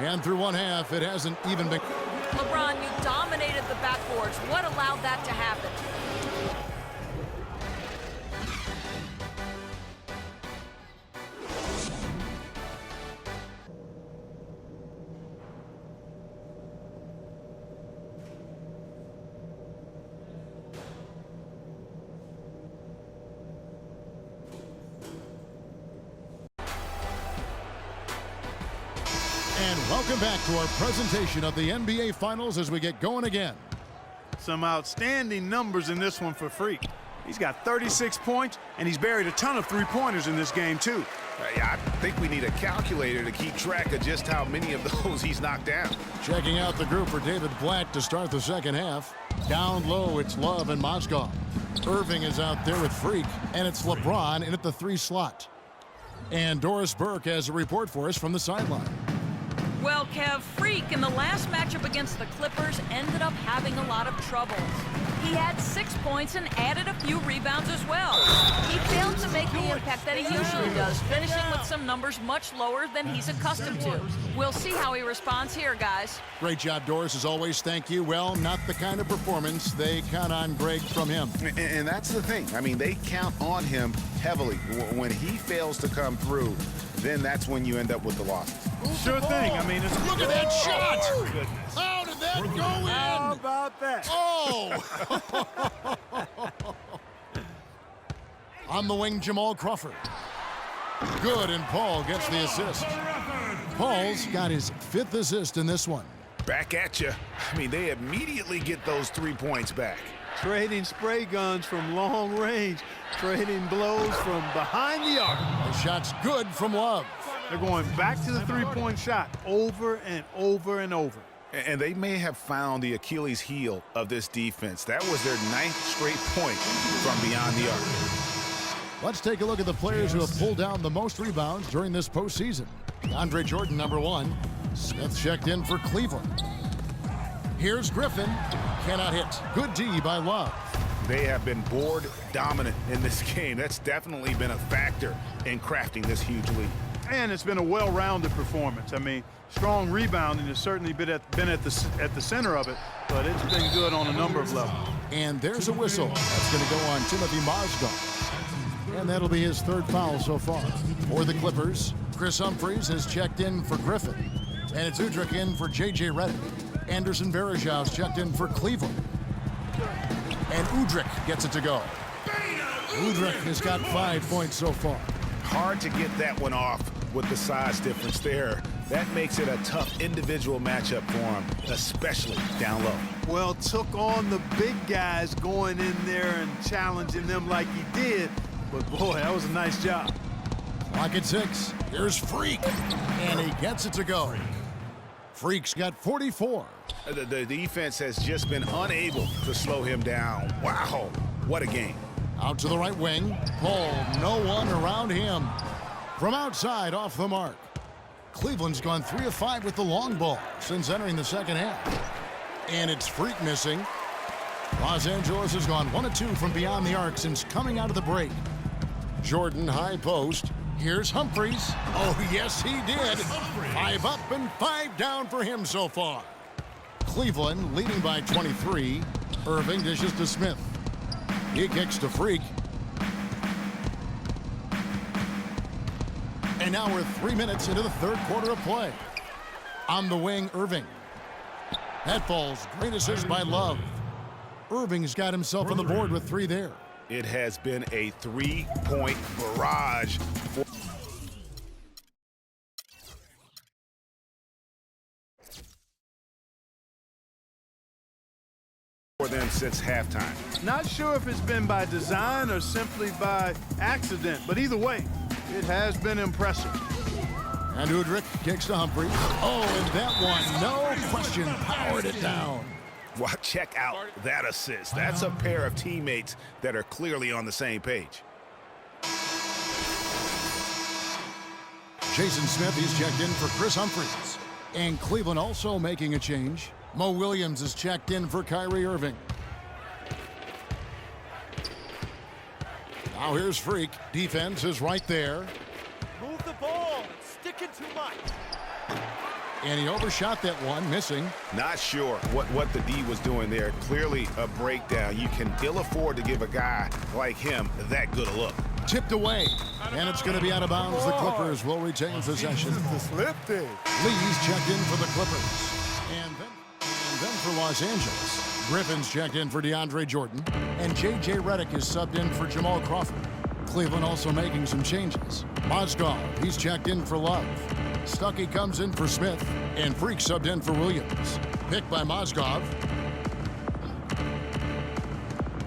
And through one half, it hasn't even been. LeBron, you dominated the backboards. What allowed that to happen? And welcome back to our presentation of the NBA Finals as we get going again. Some outstanding numbers in this one for Freak. He's got 36 points, and he's buried a ton of three-pointers in this game, too. I think we need a calculator to keep track of just how many of those he's knocked down. Checking out the group for David Blatt to start the second half. Down low, it's Love and Mozgov. Irving is out there with Freak, and it's LeBron in at the 3 slot. And Doris Burke has a report for us from the sideline. Well, Kev, Freak in the last matchup against the Clippers ended up having a lot of trouble. He had 6 points and added a few rebounds as well. He failed to make the impact that he usually does, finishing with some numbers much lower than he's accustomed to. We'll see how he responds here, guys. Great job, Doris, as always. Thank you. Well, not the kind of performance they count on, Greg, from him. And that's the thing. I mean, they count on him heavily. When he fails to come through, then that's when you end up with the losses. Sure thing. I mean, Look at that shot! Oh, goodness. How did that go in? How about that? Oh! On the wing, Jamal Crawford. Good, and Paul gets the assist. Paul's got his 5th assist in this one. Back at you. I mean, they immediately get those 3 points back. Trading spray guns from long range. Trading blows from behind the arc. The shot's good from Love. They're going back to the three-point shot over and over and over. And they may have found the Achilles heel of this defense. That was their 9th straight point from beyond the arc. Let's take a look at the players who have pulled down the most rebounds during this postseason. Andre Jordan, number 1. Smith checked in for Cleveland. Here's Griffin. Cannot hit. Good D by Love. They have been board dominant in this game. That's definitely been a factor in crafting this huge lead. And it's been a well-rounded performance. I mean, strong rebounding has certainly been at the center of it, but it's been good on a number of levels. And there's a whistle. That's going to go on Timothy Mozgov. And that'll be his 3rd foul so far. For the Clippers, Chris Humphries has checked in for Griffin. And it's Udrich in for J.J. Redick. Anderson Varejão's checked in for Cleveland. And Udrich gets it to go. Udrich has got 5 points so far. Hard to get that one off with the size difference there. That makes it a tough individual matchup for him, especially down low. Well, took on the big guys going in there and challenging them like he did. But, boy, that was a nice job. Clock at 6. Here's Freak. And he gets it to go. Freak's got 44. The defense has just been unable to slow him down. Wow, what a game. Out to the right wing. Paul, no one around him. From outside, off the mark. Cleveland's gone 3 of 5 with the long ball since entering the second half. And it's Freak missing. Los Angeles has gone 1 of 2 from beyond the arc since coming out of the break. Jordan, high post. Here's Humphries. Oh, yes, he did. 5 up and 5 down for him so far. Cleveland leading by 23. Irving dishes to Smith. He kicks to Freak. And now we're 3 minutes into the 3rd quarter of play. On the wing, Irving. That falls. Great assist by Love. Irving's got himself on the board with 3 there. It has been a 3-point barrage for them since halftime. Not sure if it's been by design or simply by accident, but either way, it has been impressive. And Udrich kicks to Humphries. Oh, and that one, no question, powered it down. Well, check out that assist. That's a pair of teammates that are clearly on the same page. Jason Smith, he's checked in for Chris Humphries. And Cleveland also making a change. Mo Williams is checked in for Kyrie Irving. Now here's Freak. Defense is right there. Move the ball. It's sticking too much. And he overshot that one, missing. Not sure what the D was doing there. Clearly a breakdown. You can ill afford to give a guy like him that good a look. Tipped away, and it's going to be out of bounds. The Clippers will retain possession. Lee's checked in for the Clippers. And then for Los Angeles, Griffin's checked in for DeAndre Jordan, and J.J. Redick is subbed in for Jamal Crawford. Cleveland also making some changes. Mozgov, he's checked in for Love. Stuckey comes in for Smith, and Freak subbed in for Williams. Picked by Mozgov.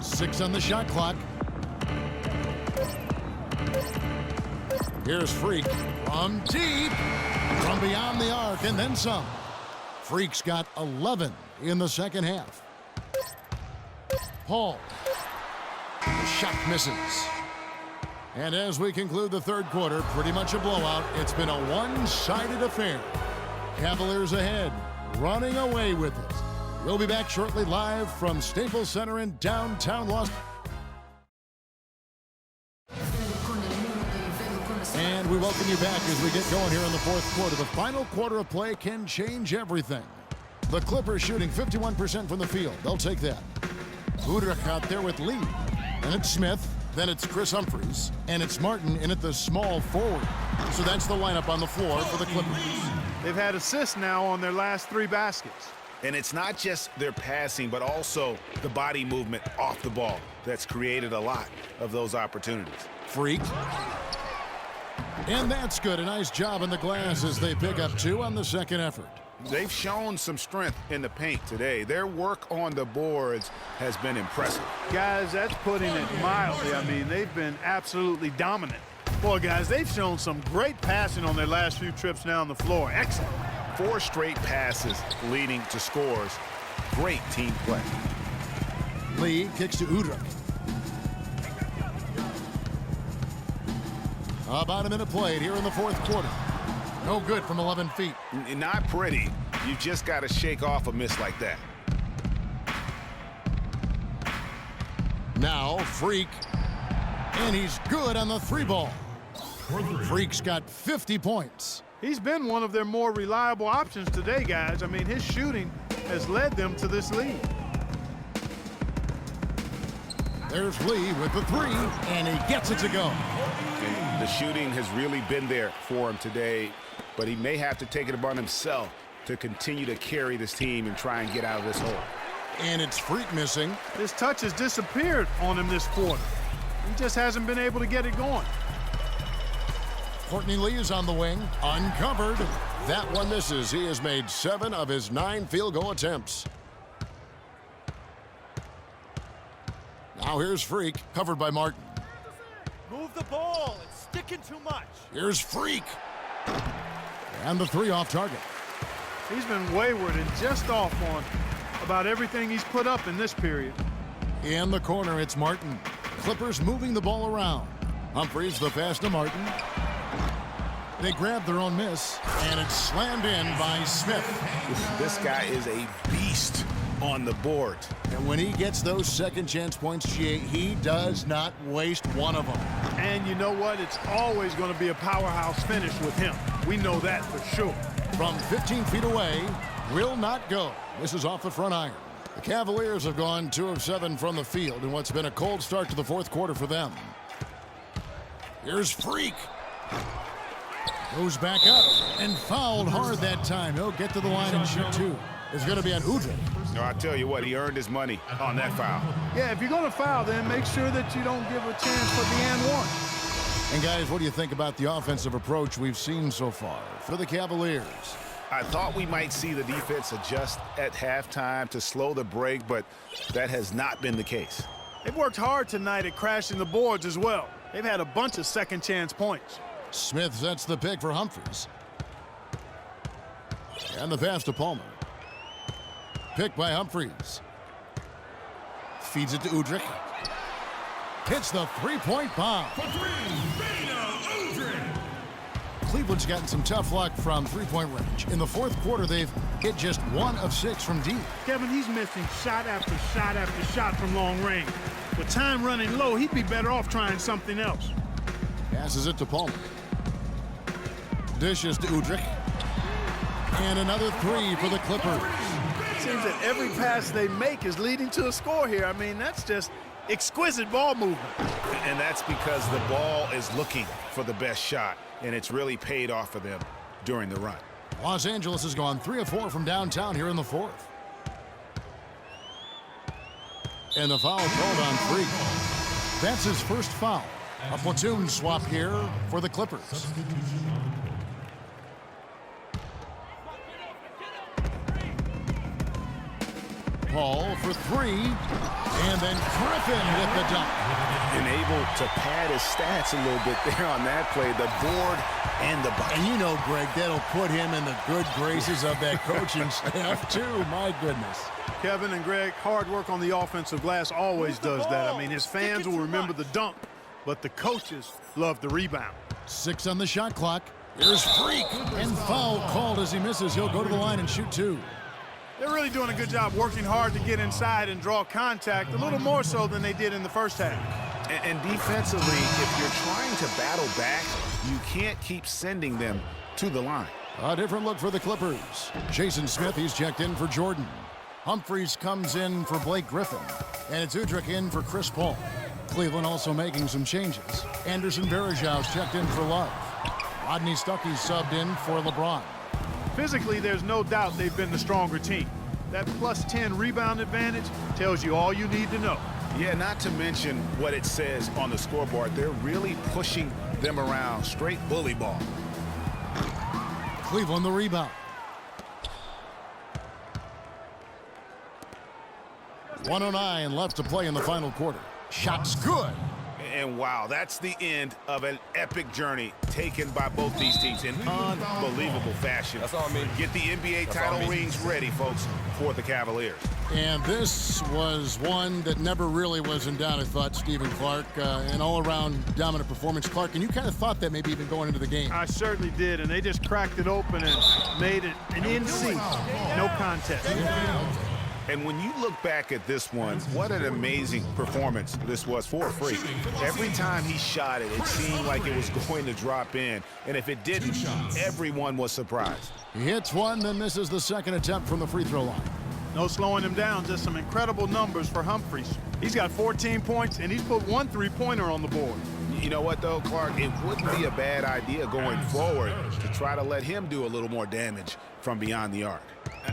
6 on the shot clock. Here's Freak from deep, from beyond the arc, and then some. Freak's got 11 in the second half. Paul. The shot misses. And as we conclude the third quarter, pretty much a blowout. It's been a one-sided affair. Cavaliers ahead, running away with it. We'll be back shortly live from Staples Center in downtown Los Angeles. And we welcome you back as we get going here in the fourth quarter. The final quarter of play can change everything. The Clippers shooting 51% from the field. They'll take that. Udrich out there with Lee. And it's Smith. Then it's Chris Humphries. And it's Martin in at the small forward. So that's the lineup on the floor for the Clippers. They've had assists now on their last 3 baskets. And it's not just their passing, but also the body movement off the ball that's created a lot of those opportunities. Freak. And that's good. A nice job in the glass as they pick up 2 on the second effort. They've shown some strength in the paint today. Their work on the boards has been impressive. Guys, that's putting it mildly. I mean, they've been absolutely dominant. Boy, guys, they've shown some great passing on their last few trips down the floor. Excellent. 4 straight passes leading to scores. Great team play. Lee kicks to Udrich. About a minute played here in the fourth quarter. No good from 11 feet. Not pretty. You just got to shake off a miss like that. Now Freak. And he's good on the 3-ball. Freak's got 50 points. He's been one of their more reliable options today, guys. I mean, his shooting has led them to this lead. There's Lee with the 3, and he gets it to go. And the shooting has really been there for him today, but he may have to take it upon himself to continue to carry this team and try and get out of this hole. And it's Freak missing. His touch has disappeared on him this quarter. He just hasn't been able to get it going. Courtney Lee is on the wing, uncovered. That one misses. He has made 7 of his 9 field goal attempts. Now here's Freak, covered by Martin. Move the ball. It's sticking too much. Here's Freak. And the 3 off target. He's been wayward and just off on about everything he's put up in this period. In the corner, it's Martin. Clippers moving the ball around. Humphries the pass to Martin. They grab their own miss, and it's slammed in by Smith. This guy is a beast on the board. And when he gets those second chance points, he does not waste one of them. And you know what? It's always going to be a powerhouse finish with him. We know that for sure. From 15 feet away, will not go. This is off the front iron. The Cavaliers have gone 2 of 7 from the field in what's been a cold start to the fourth quarter for them. Here's Freak. Goes back up and fouled hard that time. He'll get to the line and shoot 2. It's going to be on Udrich. No, I tell you what, he earned his money on that foul. Yeah, if you're going to foul, then make sure that you don't give a chance for the and one. And guys, what do you think about the offensive approach we've seen so far for the Cavaliers? I thought we might see the defense adjust at halftime to slow the break, but that has not been the case. They've worked hard tonight at crashing the boards as well. They've had a bunch of second chance points. Smith sets the pick for Humphries. And the pass to Palmer. Picked by Humphries. Feeds it to Udrich. Hits the 3-point bomb. For 3, Udrich. Cleveland's gotten some tough luck from 3-point range. In the fourth quarter, they've hit just 1 of 6 from deep. Kevin, he's missing shot after shot after shot from long range. With time running low, he'd be better off trying something else. Passes it to Palmer. Dishes to Udrich. And another three for the Clippers. It seems that every pass they make is leading to a score here. I mean, that's just exquisite ball movement. And that's because the ball is looking for the best shot, and it's really paid off for them during the run. Los Angeles has gone 3 of 4 from downtown here in the fourth. And the foul called on Freak. That's his first foul. A platoon swap here for the Clippers. Paul for three, and then Griffin with the dunk. And able to pad his stats a little bit there on that play, the board and the bucket. And you know, Greg, that'll put him in the good graces of that coaching staff, too. My goodness. Kevin and Greg, hard work on the offensive glass always does that. I mean, his fans will remember the dunk, but the coaches love the rebound. 6 on the shot clock. Here's Freak, and foul called as he misses. He'll go to the line and shoot 2. They're really doing a good job working hard to get inside and draw contact, a little more so than they did in the first half. And defensively, if you're trying to battle back, you can't keep sending them to the line. A different look for the Clippers. Jason Smith, he's checked in for Jordan. Humphries comes in for Blake Griffin. And it's Udrich in for Chris Paul. Cleveland also making some changes. Anderson Varejau's checked in for Love. Rodney Stuckey's subbed in for LeBron. Physically, there's no doubt they've been the stronger team. That plus 10 rebound advantage tells you all you need to know. Yeah, not to mention what it says on the scoreboard. They're really pushing them around. Straight bully ball. Cleveland the rebound. .109 left to play in the final quarter. Shot's good. And wow, that's the end of an epic journey taken by both these teams in unbelievable fashion. That's all me. Get the NBA title rings ready, folks, for the Cavaliers. And this was one that never really was in doubt, I thought, Stephen Clark. An all-around dominant performance. Clark, and you kind of thought that maybe even going into the game. I certainly did, and they just cracked it open and made it an in-sync, no contest. And when you look back at this one, what an amazing performance this was for Freak. Every time he shot it, it seemed like it was going to drop in. And if it didn't, everyone was surprised. He hits one, then misses the second attempt from the free throw line. No slowing him down, just some incredible numbers for Humphries. He's got 14 points, and he's put 1 3-pointer on the board. You know what, though, Clark? It wouldn't be a bad idea going forward to try to let him do a little more damage from beyond the arc.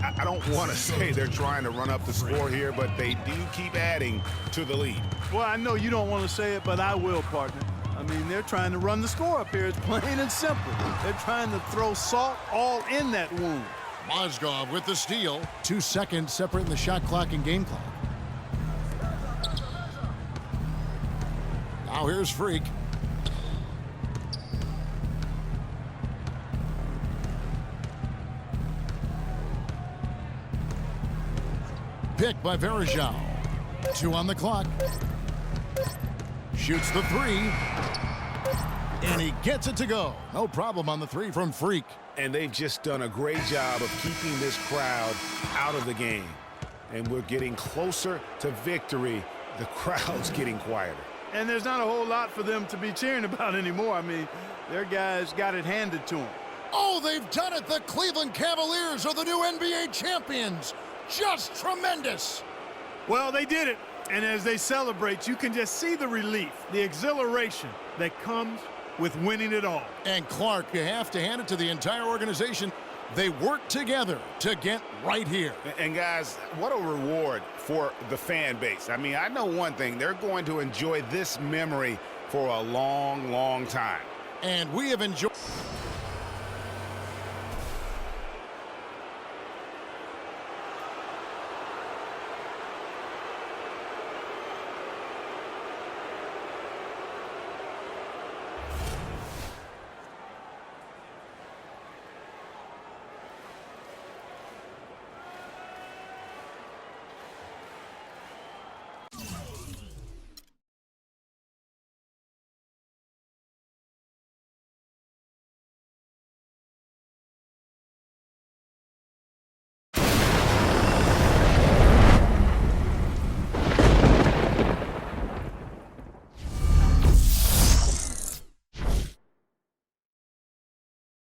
I don't want to say they're trying to run up the score here, but they do keep adding to the lead. Well, I know you don't want to say it, but I will, partner. I mean, they're trying to run the score up here. It's plain and simple. They're trying to throw salt all in that wound. Mozgov with the steal. 2 seconds separating the shot clock and game clock. Now here's Freak. Pick by Varejao. 2 on the clock. Shoots the 3. And he gets it to go. No problem on the 3 from Freak. And they've just done a great job of keeping this crowd out of the game. And we're getting closer to victory. The crowd's getting quieter. And there's not a whole lot for them to be cheering about anymore. I mean, their guys got it handed to them. Oh, they've done it! The Cleveland Cavaliers are the new NBA champions! Just tremendous! Well, they did it. And as they celebrate, you can just see the relief, the exhilaration that comes with winning it all. And Clark, you have to hand it to the entire organization. They worked together to get right here. And guys, what a reward for the fan base. I mean, I know one thing. They're going to enjoy this memory for a long, long time. And we have enjoyed...